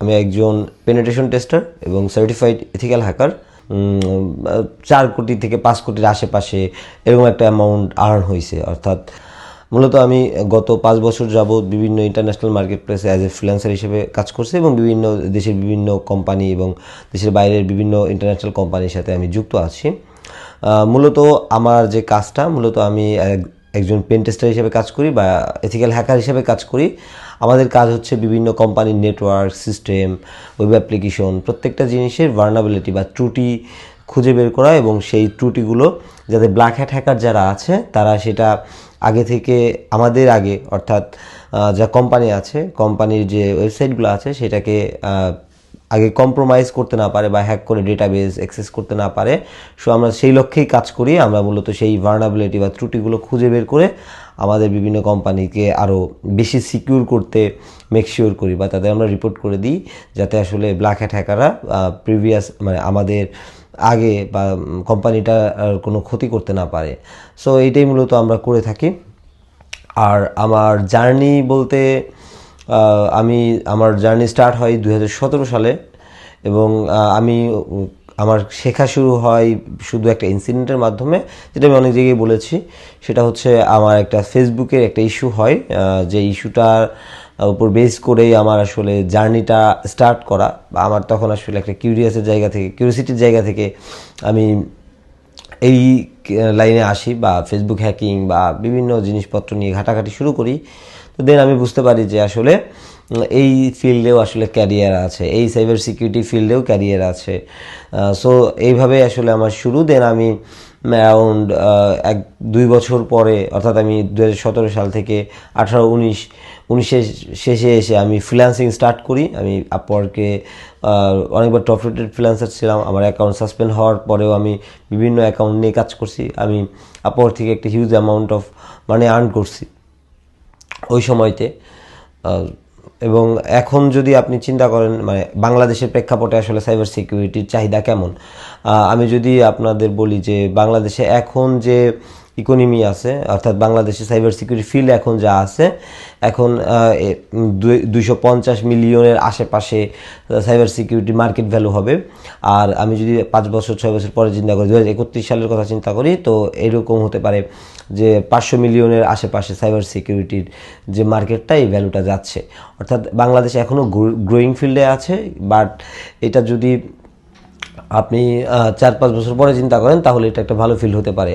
আমি একজন penetration tester এবং সার্টিফাইড এথিক্যাল হ্যাকার। 4 কোটি থেকে 5 কোটির আশেপাশে এরকম একটা অ্যামাউন্ট আর্ন হয়েছে। অর্থাৎ মূলত আমি গত 5 বছর যাবৎ বিভিন্ন ইন্টারন্যাশনাল মার্কেট প্লেসে অ্যাজ এ ফ্রিল্যান্সার হিসেবে কাজ করছি এবং বিভিন্ন দেশের বিভিন্ন কোম্পানি এবং দেশের বাইরের বিভিন্ন ইন্টারন্যাশনাল কোম্পানির সাথে আমি যুক্ত আছি। মূলত আমার যে কাজটা, মূলত আমি একজন পেন টেস্টার হিসেবে কাজ করি বা এথিক্যাল হ্যাকার হিসেবে কাজ করি। আমাদের কাজ হচ্ছে বিভিন্ন কোম্পানির নেটওয়ার্ক সিস্টেম, ওয়েব অ্যাপ্লিকেশন, প্রত্যেকটা জিনিসের ভালনারেবিলিটি বা ত্রুটি খুঁজে বের করা এবং সেই ত্রুটিগুলো যাতে ব্ল্যাক হ্যাট হ্যাকার যারা আছে তারা সেটা আগে থেকে আমাদের আগে, অর্থাৎ যা কোম্পানি আছে, কোম্পানির যে ওয়েবসাইটগুলো আছে সেটাকে আগে কম্প্রোমাইজ করতে না পারে বা হ্যাক করে ডেটাবেস অ্যাক্সেস করতে না পারে। সো আমরা সেই লক্ষ্যেই কাজ করি। আমরা মূলত সেই ভালনারেবিলিটি বা ত্রুটিগুলো খুঁজে বের করে আমাদের বিভিন্ন কোম্পানিকে আরও বেশি সিকিউর করতে মেক শিওর করি বা তাদের আমরা রিপোর্ট করে দিই যাতে আসলে ব্ল্যাক হ্যাট হ্যাকাররা প্রিভিয়াস মানে আমাদের আগে বা কোম্পানিটা কোনো ক্ষতি করতে না পারে। সো এইটাই মূলত আমরা করে থাকি। আর আমার জার্নি বলতে আমার জার্নি স্টার্ট হয় 2017 সালে এবং আমার শেখা শুরু হয় শুধু একটা ইনসিডেন্টের মাধ্যমে, যেটা আমি অনেক জায়গায় বলেছি। সেটা হচ্ছে আমার একটা ফেসবুকের একটা ইস্যু হয়, যে ইস্যুটার উপর বেস করেই আমার আসলে জার্নিটা স্টার্ট করা। বা আমার তখন আসলে একটা কিউরিওসিটির জায়গা থেকে আমি এই লাইনে আসি বা ফেসবুক হ্যাকিং বা বিভিন্ন জিনিসপত্র নিয়ে ঘাটাঘাটি শুরু করি। তো দেন আমি বুঝতে পারি যে আসলে এই ফিল্ডেও আসলে ক্যারিয়ার আছে, এই সাইবার সিকিউরিটি ফিল্ডেও ক্যারিয়ার আছে। সো এইভাবে আসলে আমার শুরু। দেন আমি অ্যারাউন্ড 1-2 বছর পরে, অর্থাৎ আমি 2017 সাল থেকে 18-19 শেষে এসে আমি ফ্রিল্যান্সিং স্টার্ট করি। আমি আপওয়ার্কে অনেকবার টপ রেটেড ফ্রিল্যান্সার ছিলাম। আমার অ্যাকাউন্ট সাসপেন্ড হওয়ার পরেও আমি বিভিন্ন অ্যাকাউন্ট নিয়ে কাজ করছি। আমি আপওয়ার্ক থেকে একটা huge amount of money earn করছি ওই সময়তে। এবং এখন যদি আপনি চিন্তা করেন মানে বাংলাদেশের প্রেক্ষাপটে আসলে সাইবার সিকিউরিটির চাহিদা কেমন, আমি যদি আপনাদের বলি যে বাংলাদেশে এখন যে ইকোনমি আছে, অর্থাৎ বাংলাদেশের সাইবার সিকিউরিটি ফিল্ড এখন যা আছে, এখন 250 মিলিয়নের আশেপাশে সাইবার সিকিউরিটি মার্কেট ভ্যালু হবে। আর আমি যদি 5 বছর 6 বছর পরে চিন্তা করি, 2031 সালের কথা চিন্তা করি, তো এরকম হতে পারে যে 500 মিলিয়নের আশেপাশে সাইবার সিকিউরিটির যে মার্কেটটা, এই ভ্যালুটা যাচ্ছে। অর্থাৎ বাংলাদেশ এখনও গ্রোয়িং ফিল্ডে আছে। বাট এটা যদি আপনি 4-5 বছর পরে চিন্তা করেন তাহলে এটা একটা ভালো ফিল্ড হতে পারে।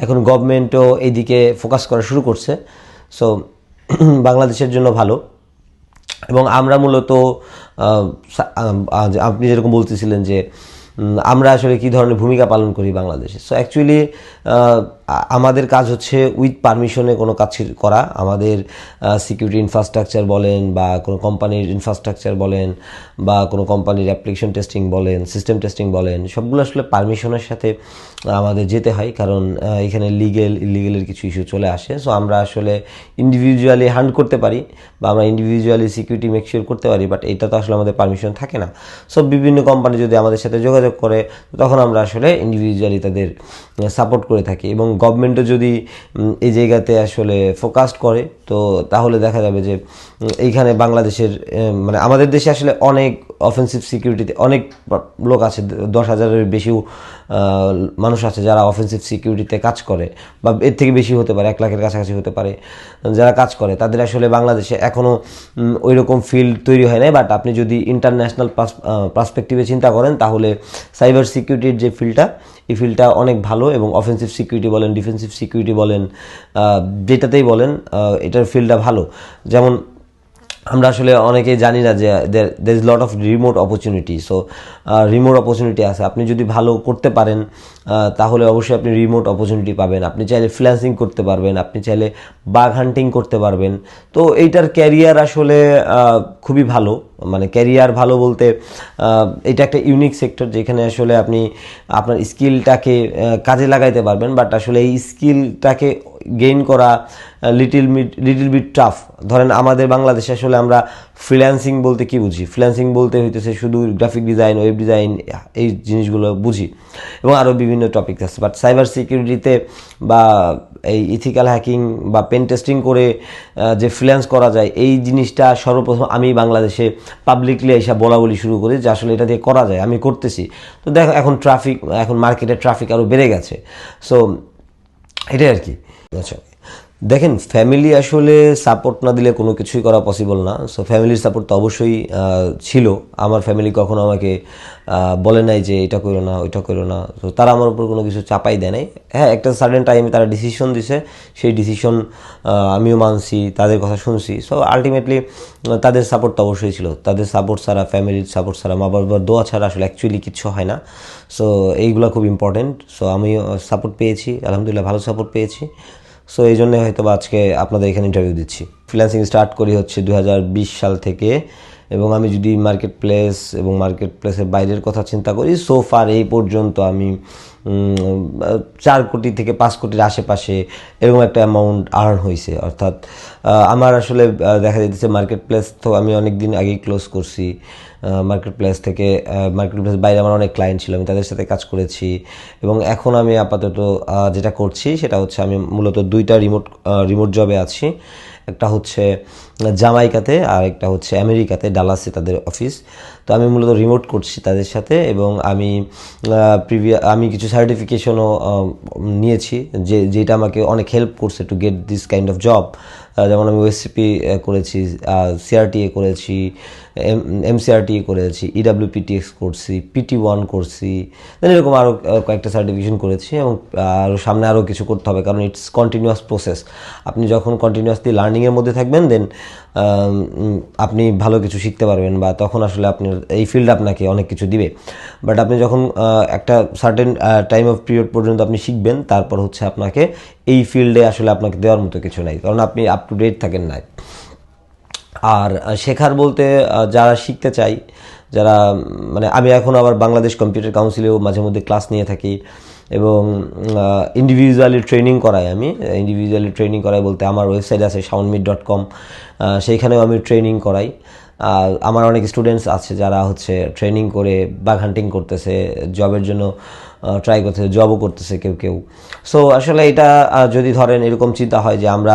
এখন গভর্নমেন্টও এইদিকে ফোকাস করা শুরু করছে। সো বাংলাদেশের জন্য ভালো। এবং আমরা মূলত আপনি যেরকম বলতেছিলেন যে আমরা আসলে কী ধরনের ভূমিকা পালন করি বাংলাদেশে। সো অ্যাকচুয়ালি আমাদের কাজ হচ্ছে উইথ পারমিশনে কোনো কাজ করা। আমাদের সিকিউরিটি ইনফ্রাস্ট্রাকচার বলেন বা কোনো কোম্পানির ইনফ্রাস্ট্রাকচার বলেন বা কোনো কোম্পানির অ্যাপ্লিকেশন টেস্টিং বলেন, সিস্টেম টেস্টিং বলেন, সবগুলো আসলে পারমিশনের সাথে আমাদের যেতে হয়, কারণ এখানে ইলিগেলের কিছু ইস্যু চলে আসে। সো আমরা আসলে ইন্ডিভিজুয়ালি হ্যান্ড করতে পারি বা আমরা ইন্ডিভিজুয়ালি সিকিউরিটি মেক শিওর করতে পারি, বাট এটা তো আসলে আমাদের পারমিশন থাকে না। সো বিভিন্ন কোম্পানি যদি আমাদের সাথে যোগাযোগ করে তখন আমরা আসলে ইন্ডিভিজুয়ালি তাদের সাপোর্ট করে থাকি। এবং গভর্নমেন্টও যদি এই জায়গাতে আসলে ফোকাসড করে তো তাহলে দেখা যাবে যে এইখানে বাংলাদেশের মানে আমাদের দেশে আসলে অনেক অফেন্সিভ সিকিউরিটিতে অনেক লোক আছে, 10,000-এর বেশিও মানুষ আছে যারা অফেন্সিভ সিকিউরিটিতে কাজ করে, বা এর থেকে বেশি হতে পারে, 1 লাখের কাছাকাছি হতে পারে যারা কাজ করে। তাদের আসলে বাংলাদেশে এখনও ওই রকম ফিল্ড তৈরি হয় নাই। বাট আপনি যদি ইন্টারন্যাশনাল পার্সপেক্টিভে চিন্তা করেন তাহলে সাইবার সিকিউরিটির যে ফিল্ডটা, এই ফিল্ডটা অনেক ভালো। এবং অফেন্সিভ সিকিউরিটি বলেন, ডিফেন্সিভ সিকিউরিটি বলেন, যেটাতেই বলেন, এটার ফিল্ডটা ভালো। যেমন আমরা আসলে অনেকেই জানি না যে there is lot of remote opportunity. So remote opportunity আছে। আপনি যদি ভালো করতে পারেন তাহলে অবশ্যই আপনি রিমোট অপরচুনিটি পাবেন। আপনি চাইলে ফ্রিল্যান্সিং করতে পারবেন, আপনি চাইলে বাগ হান্টিং করতে পারবেন। তো এইটার ক্যারিয়ার আসলে খুবই ভালো। মানে ক্যারিয়ার ভালো বলতে এটা একটা ইউনিক সেক্টর যেখানে আসলে আপনি আপনার স্কিলটাকে কাজে লাগাইতে পারবেন। বাট আসলে এই স্কিলটাকে গেইন করা লিটিল বিট টাফ। ধরেন আমাদের বাংলাদেশে আসলে আমরা ফ্রিল্যান্সিং বলতে কি বুঝি? ফ্রিল্যান্সিং বলতে হইতেছে শুধু গ্রাফিক ডিজাইন, ওয়েব ডিজাইন, এই জিনিসগুলো বুঝি, এবং আরও বিভিন্ন টপিক আছে। বাট সাইবার সিকিউরিটিতে বা এই ইথিক্যাল হ্যাকিং বা পেন টেস্টিং করে যে ফ্রিল্যান্স করা যায়, এই জিনিসটা সর্বপ্রথম আমি বাংলাদেশে পাবলিকলি এসে বলা শুরু করি যে আসলে এটা দিয়ে করা যায়, আমি করতেছি। তো দেখো এখন মার্কেটে ট্রাফিক আরও বেড়ে গেছে। সো এটাই আর কি। আচ্ছা, দেখেন, ফ্যামিলি আসলে সাপোর্ট না দিলে কোনো কিছুই করা পসিবল না। সো ফ্যামিলির সাপোর্ট তো অবশ্যই ছিল। আমার ফ্যামিলি কখনো আমাকে বলে নাই যে এটা করো না, ওইটা করো না। তো তারা আমার উপর কোনো কিছু চাপাই দেয় নাই। হ্যাঁ, একটা সার্টেন টাইমে তারা ডিসিশন দিছে, সেই ডিসিশন আমিও মানছি, তাদের কথা শুনছি। সো আলটিমেটলি তাদের সাপোর্ট তো অবশ্যই ছিল। তাদের সাপোর্ট ছাড়া, ফ্যামিলির সাপোর্ট ছাড়া, মা বাবার দোয়া ছাড়া আসলে অ্যাকচুয়ালি কিচ্ছু হয় না। সো এইগুলো খুব ইম্পর্টেন্ট। সো আমিও সাপোর্ট পেয়েছি, আলহামদুলিল্লাহ ভালো সাপোর্ট পেয়েছি। সো এই জন্য হয়তো আজকে আপনাদের এখানে ইন্টারভিউ দিচ্ছি। ফ্রিল্যান্সিং স্টার্ট করি হচ্ছে 2020 সাল থেকে, এবং আমি যদি মার্কেট প্লেস এবং মার্কেট প্লেসের বাইরের কথা চিন্তা করি, সো ফার এই পর্যন্ত আমি 4 কোটি থেকে 5 কোটির আশেপাশে এরকম একটা অ্যামাউন্ট আর্ন হয়েছে। অর্থাৎ আমার আসলে দেখা যাচ্ছে মার্কেট প্লেস তো আমি অনেক দিন আগেই ক্লোজ করছি। মার্কেট প্লেস বাইরে আমার অনেক ক্লায়েন্ট ছিল, আমি তাদের সাথে কাজ করেছি। এবং এখন আমি আপাতত যেটা করছি সেটা হচ্ছে আমি মূলত 2টা রিমোট জবে আছি। একটা হচ্ছে জামাইকাতে আর একটা হচ্ছে আমেরিকাতে, ডালাসে তাদের অফিস। তো আমি মূলত রিমোট করছি তাদের সাথে, এবং আমি কিছু সার্টিফিকেশনও নিয়েছি যেটা আমাকে অনেক হেল্প করছে to get this kind of job. যেমন আমি ওএসসিপি করেছি, সিআরটিএ করেছি, এমসিআরটিএ করেছি, ইডাব্লিউপিটিএক্স করছি, PT1 করছি, দেন এরকম আরও কয়েকটা সার্টিফিকেশন করেছি। এবং আরও সামনে আরও কিছু করতে হবে, কারণ ইটস কন্টিনিউয়াস প্রসেস। আপনি যখন কন্টিনিউয়াসলি লার্নিংয়ের মধ্যে থাকবেন, দেন আপনি ভালো কিছু শিখতে পারবেন, বা তখন আসলে আপনার এই ফিল্ড আপনাকে অনেক কিছু দিবে। বাট আপনি যখন একটা সার্টেন টাইম অফ পিরিয়ড পর্যন্ত আপনি শিখবেন, তারপর হচ্ছে আপনাকে এই ফিল্ডে আসলে আপনাকে দেওয়ার মতো কিছু নাই, কারণ আপনি আপ টু ডেট থাকেন না। আর শেখার বলতে যারা শিখতে চাই, যারা মানে আমি এখন আবার বাংলাদেশ কম্পিউটার কাউন্সিলেও মাঝে মধ্যে ক্লাস নিয়ে থাকি, এবং ইন্ডিভিজুয়ালি ট্রেনিং করাই। বলতে আমার ওয়েবসাইট আছে soundmeet.com, সেইখানেও আমি ট্রেনিং করাই। আমার অনেক স্টুডেন্টস আছে যারা হচ্ছে ট্রেনিং করে বাগ হান্টিং করতেছে, জবের জন্য ট্রাই করতেছে, জবও করতেছে কেউ। সো আসলে এটা যদি ধরেন এরকম চিন্তা হয় যে আমরা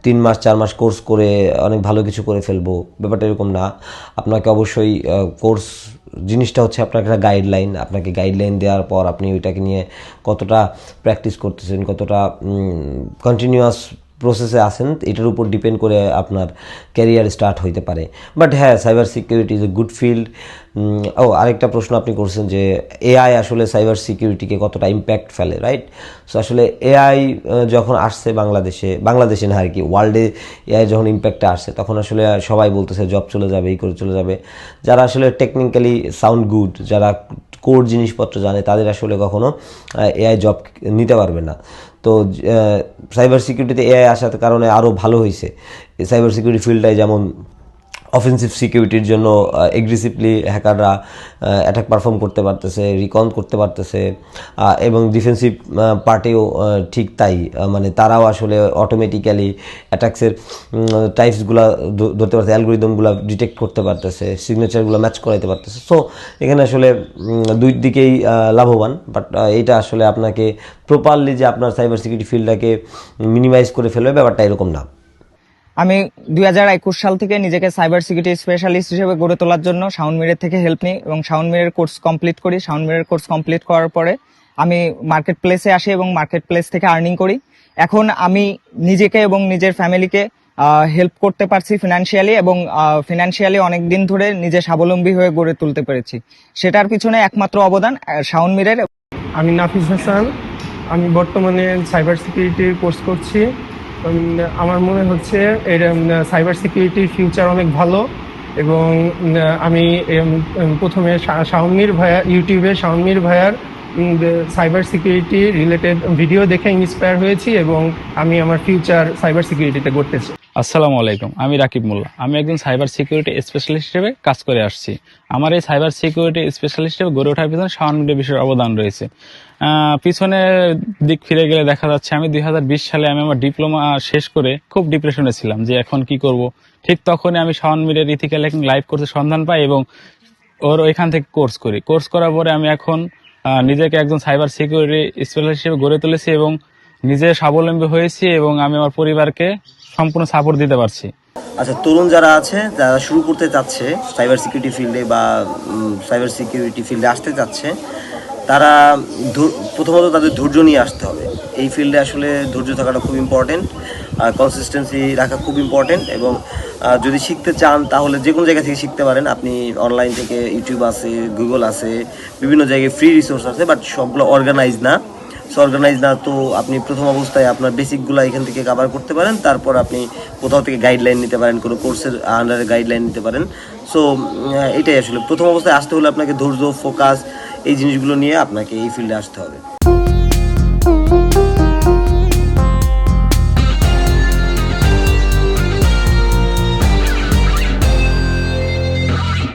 3 মাস 4 মাস কোর্স করে অনেক ভালো কিছু করে ফেলবো, ব্যাপারটা এরকম না। আপনাকে অবশ্যই কোর্স জিনিসটা হচ্ছে আপনার একটা গাইডলাইন। আপনাকে গাইডলাইন দেওয়ার পর আপনি ওইটাকে নিয়ে কতটা প্র্যাকটিস করতেছেন, কতটা কন্টিনিউয়াস প্রসেসে আসেন, এটার উপর ডিপেন্ড করে আপনার ক্যারিয়ার স্টার্ট হইতে পারে। বাট হ্যাঁ, cyber security is a good field. আরেকটা প্রশ্ন আপনি করছেন যে এআই আসলে সাইবার সিকিউরিটিকে কতটা ইম্প্যাক্ট ফেলে, রাইট? সো আসলে এআই যখন আসছে বাংলাদেশে না আর কি, ওয়ার্ল্ডে এআই যখন ইম্প্যাক্টটা আসছে, তখন আসলে সবাই বলতেছে জব চলে যাবে, এই করে চলে যাবে। যারা আসলে টেকনিক্যালি সাউন্ড গুড, যারা কোর জিনিসপত্র জানে, তাদের আসলে কখনো এআই জব নিতে পারবে না। তো সাইবার সিকিউরিটিতে এআই আসার কারণে আরও ভালো হয়েছে। সাইবার সিকিউরিটি ফিল্ডটাই যেমন অফেন্সিভ সিকিউরিটির জন্য এগ্রেসিভলি হ্যাকাররা অ্যাটাক পারফর্ম করতে পারতেছে, রিকন করতে পারতেছে, এবং ডিফেন্সিভ পার্টেও ঠিক তাই। মানে তারাও আসলে অটোমেটিক্যালি অ্যাটাক্সের টাইপসগুলো ধরতে পারতেছে, অ্যালগোরিদমগুলো ডিটেক্ট করতে পারতেছে, সিগনেচারগুলো ম্যাচ করাইতে পারতেছে। সো এখানে আসলে দুই দিকেই লাভবান। বাট এইটা আসলে আপনাকে প্রপারলি যে আপনার সাইবার সিকিউরিটি ফিল্ডটাকে মিনিমাইজ করে ফেলবে, ব্যাপারটা এরকম না। আমি 2021 সাল থেকে নিজেকে সাইবার সিকিউরিটি স্পেশালিস্ট হিসেবে গড়ে তোলার জন্য সাউন্ডমিরের থেকে হেল্প নিই এবং সাউন্ডমিরের কোর্স কমপ্লিট করি। সাউন্ডমিরের কোর্স কমপ্লিট করার পরে আমি মার্কেট প্লেসে আসি এবং মার্কেট প্লেস থেকে আর্নিং করি। এখন আমি নিজেকে এবং নিজের ফ্যামিলিকে হেল্প করতে পারছি ফিনান্সিয়ালি, এবং ফিনান্সিয়ালি অনেক দিন ধরে নিজে স্বাবলম্বী হয়ে গড়ে তুলতে পেরেছি। সেটার পিছনে একমাত্র অবদান সাউন্ডমিরের। আমি নাফিস হাসান, আমি বর্তমানে সাইবার সিকিউরিটির কোর্স করছি। আমার মনে হচ্ছে এর সাইবার সিকিউরিটির ফিউচার অনেক ভালো, এবং আমি প্রথমে ইউটিউবে শাওনমির ভাইয়ার সাইবার সিকিউরিটি রিলেটেড ভিডিও দেখে ইন্সপায়ার হয়েছি, এবং আমি আমার ফিউচার সাইবার সিকিউরিটিতে গড়তেছি। আসসালামু আলাইকুম, আমি রাকিব মোল্লা। আমি একজন সাইবার সিকিউরিটি স্পেশালিস্ট হিসেবে কাজ করে আসছি। আমার এই সাইবার সিকিউরিটি স্পেশালিস্ট হিসেবে গড়ে ওঠার পিছনে শাওন মিডিয়া বিষয়ের অবদান রয়েছে। পিছনের দিক ফিরে গেলে দেখা যাচ্ছে আমি 2020 সালে আমি আমার ডিপ্লোমা শেষ করে খুব ডিপ্রেশনে ছিলাম যে এখন কি করব। ঠিক তখনই আমি শাওন মিডিয়ার ইথিক্যাল হ্যাকিং লাইভ কোর্সের সন্ধান পাই এবং ওইখান থেকে কোর্স করি। কোর্স করার পরে আমি এখন নিজেকে একজন সাইবার সিকিউরিটি স্পেশালিস্ট হিসেবে গড়ে তুলেছি এবং নিজে স্বাবলম্বী হয়েছি এবং আমি আমার পরিবারকে সম্পূর্ণ সাপোর্ট দিতে পারছি। আচ্ছা, তরুণ যারা আছে যারা শুরু করতে চাচ্ছে সাইবার সিকিউরিটি ফিল্ডে বা সাইবার সিকিউরিটি ফিল্ডে আসতে চাচ্ছে, তারা প্রথমত তাদের ধৈর্য নিয়ে আসতে হবে। এই ফিল্ডে আসলে ধৈর্য থাকাটা খুব ইম্পর্টেন্ট, কনসিস্টেন্সি রাখা খুব ইম্পর্টেন্ট। এবং যদি শিখতে চান তাহলে যে কোনো জায়গা থেকে শিখতে পারেন। আপনি অনলাইন থেকে, ইউটিউব আছে, গুগল আছে, বিভিন্ন জায়গায় ফ্রি রিসোর্স আছে, বাট সবগুলো অর্গানাইজ না। তো আপনি প্রথম অবস্থায় আপনার বেসিকগুলো এখান থেকে কভার করতে পারেন, তারপর আপনি কোথাও থেকে গাইডলাইন নিতে পারেন, কোনো কোর্সের আন্ডারে গাইডলাইন নিতে পারেন। সো এটাই আসলে প্রথম অবস্থায় আসতে হলে আপনাকে ধৈর্য, ফোকাস, এই জিনিসগুলো নিয়ে আপনাকে এই ফিল্ডে আসতে হবে।